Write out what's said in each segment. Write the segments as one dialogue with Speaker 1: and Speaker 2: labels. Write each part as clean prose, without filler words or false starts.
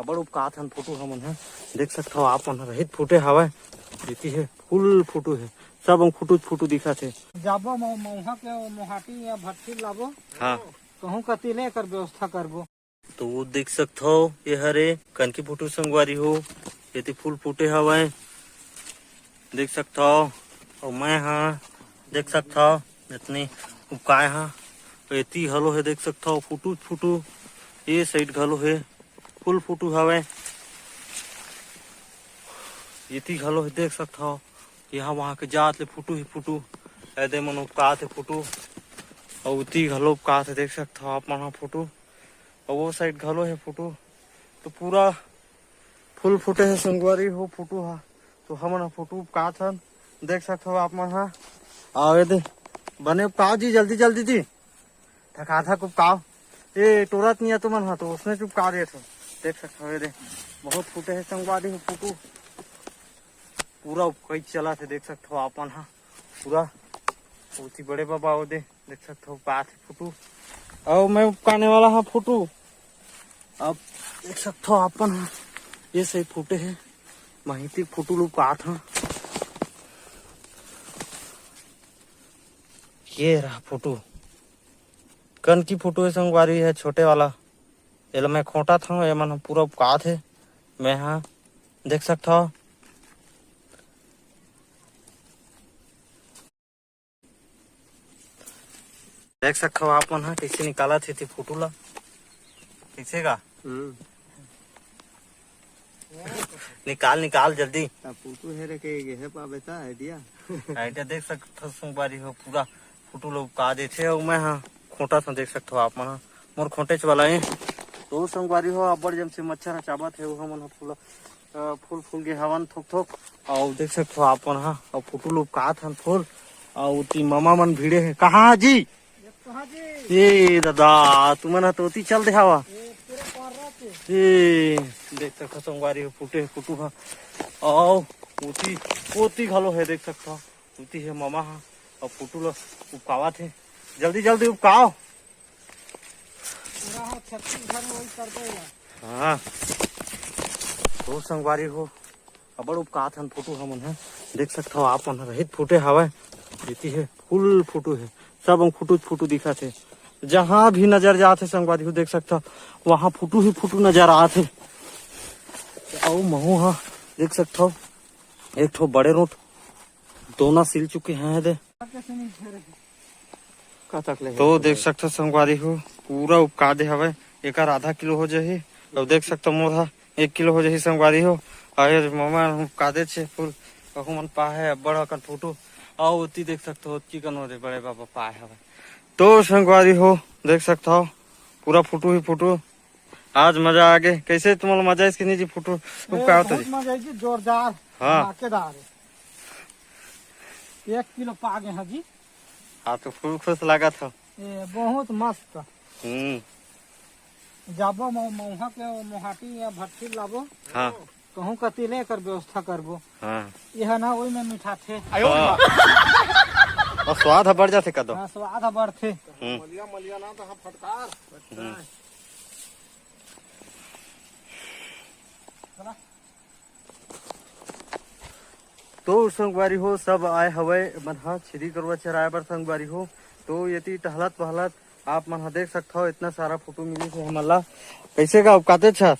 Speaker 1: अबड़ उपकात हन फोटो हमन है देख सकते हो आप मन रहित फुटे हवय इति है फुल फोटो है सब फोटो दिखत है
Speaker 2: जाबो मौहा के मोहाटी या भट्टी लाबो
Speaker 1: हाँ
Speaker 2: कहूं कति ले कर व्यवस्था करबो
Speaker 1: तो वो देख सकते हो ये हरे कनकी फोटो संगवारी हो ये फूल फूटे हवय देख सकते हो और मैं हाँ देख सकता हो इतनी उपकाय हाँ एती घलो है देख सकता हो फुटू ये साइड घलो है फुल फुटू हवे इति घलो है देख सकता हो यहाँ वहाँ के जात ले फुटू ऐदे मन उपकात है फुटू और उती घलो उपकात है देख सकता हो आप मन फुटू और वो साइड घलो है फुटू तो पूरा फुल फुटे है संगवारी हो फुटू हा तो हमन फोटो उपकात हन देख सकते हो आप मन हा आवे दे बने उपकाओ जी जल्दी जी थका उपकाओ ये टोरत नहीं है तुमन हा तो उसने चुपका रहे थे देख सकते हो ये दे बहुत फुटे है संगवारी हो फुटू पूरा कई चला थे देख सकते हो आप मन हा पूरा उसी बड़े बाबा वो दे देख सकते हो बात है फुटू और मैं उपकाने वाला हाँ फुटू अब देख सकते हो आपन हाँ ये सही फूटे है माहिती फुटू लोग पात हाँ ये रहा फोटो कन की फोटो है संगवारी है छोटे वाला ये मैं खोटा था ये मन पूरा उपकात है मैं हाँ देख सकता हो देख सकते हो आप मन हाँ कैसे निकाला थे फोटो ला कैसे का निकाल जल्दी
Speaker 2: फोटो है रे के पा बेटा आइडिया
Speaker 1: आइडिया देख सकते हो संगवारी हो पूरा फोटो लोग का देते हो मैं हाँ खोटा था देख सकते हो आप मन मोर खोटे वाला है तो संगवारी हो अब्बड़ जम से मच्छर चाबत है वो मन फूल फूल के हवन थोक और देख सकते हो आप मन हाँ और फोटो लोग का था फूल और उती मामा मन भीड़े है कहाँ जी ये दादा तुमन तो उती चल दे हवा ये देख सकते हो संगवारी हो फूटे फोटो हाँ और उती घलो है देख सकते हो उती है मामा हाँ और फोटो लो उपकावा थे जल्दी उपकाओ हाँ तो संगवारी हो अबड़ उपकात हन फोटो हमन है देख सकते हो आप मन रहित फूटे हवय इति है फुल फोटो है सब फोटो दिखत है जहाँ भी नजर जाते संगवारी हो देख सकते हो वहाँ फोटो ही फोटो नजर आते और महू हाँ देख सकते हो एक ठो बड़े रोट दोनों सिल चुके हैं दे तो देख सकते हो संगवारी हो पूरा उपका दे हवे एक आधा किलो हो जाही और देख सकते हो मोर 1 किलो हो जाही संगवारी हो आए मामा उपका दे छे फूल कहूँ मन पा है बड़ अकन फोटो और उती देख सकते हो की कनो रे बड़े बाबा पाए हवे तो संगवारी हो देख सकते हो पूरा फोटो ही फोटो आज मजा आ गए कैसे तुम्हारा मजा इसके नहीं जी फोटो उपका तो
Speaker 2: मजा जी जोरदार
Speaker 1: हाँ
Speaker 2: धमाकेदार 1 किलो पा गए हैं जी
Speaker 1: हाँ तो फुल खुश लगा था
Speaker 2: बहुत मस्त जाबो मौहा के मोहाटी या भट्टी लाबो
Speaker 1: हाँ
Speaker 2: कहूं कति ले कर व्यवस्था करबो
Speaker 1: हाँ
Speaker 2: यह ना वही में मीठा थे
Speaker 1: और स्वाद बढ़ जाते कदो
Speaker 2: हाँ स्वाद बढ़ थे
Speaker 3: मलिया ना तो फटकार
Speaker 1: तो संगवारी हो सब आए हवे मन छिरी करवा चराए बर संगवारी हो तो यति टहलत पहलत आप मन देख सकते हो इतना सारा फोटो मिली थे हमला कैसे का उपकाते छ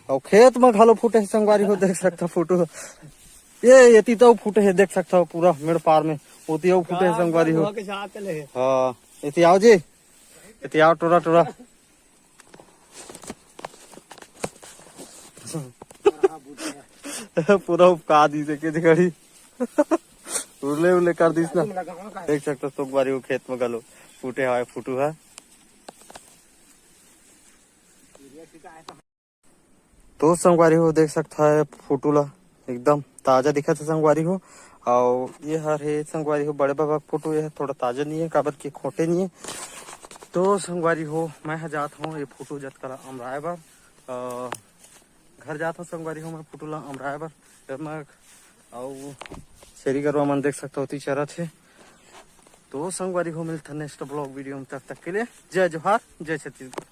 Speaker 1: और खेत में घलो फूटे संगवारी हो देख सकते हो फोटो ये यति तो फूटे है देख सकते हो पूरा मेड़ पार में होती हो फूटे संगवारी हो हाँ यति आओ जी यति आओ टोरा पूरा उपका दी से के घड़ी उले कर दीस ना देख सकते हो संगवारी हो खेत में गलो फूटे हवाए फूटू है तो संगवारी हो देख सकता है फोटो ला एकदम ताजा दिखा था संगवारी हो और ये हर है संगवारी हो बड़े बाबा फोटो ये थोड़ा ताजा नहीं है काबर के खोटे नहीं है तो संगवारी हो मैं जात हूँ ये फोटो जत करा अमराए बार घर जाता हूँ संगवारी हो मैं फोटो ला अमराए बार और शेरी करवा मन देख सकता होती चरत है तो संगवारी हो मिलता नेक्स्ट ब्लॉग वीडियो में तब तक के लिए जय जोहार जय छत्तीसगढ़।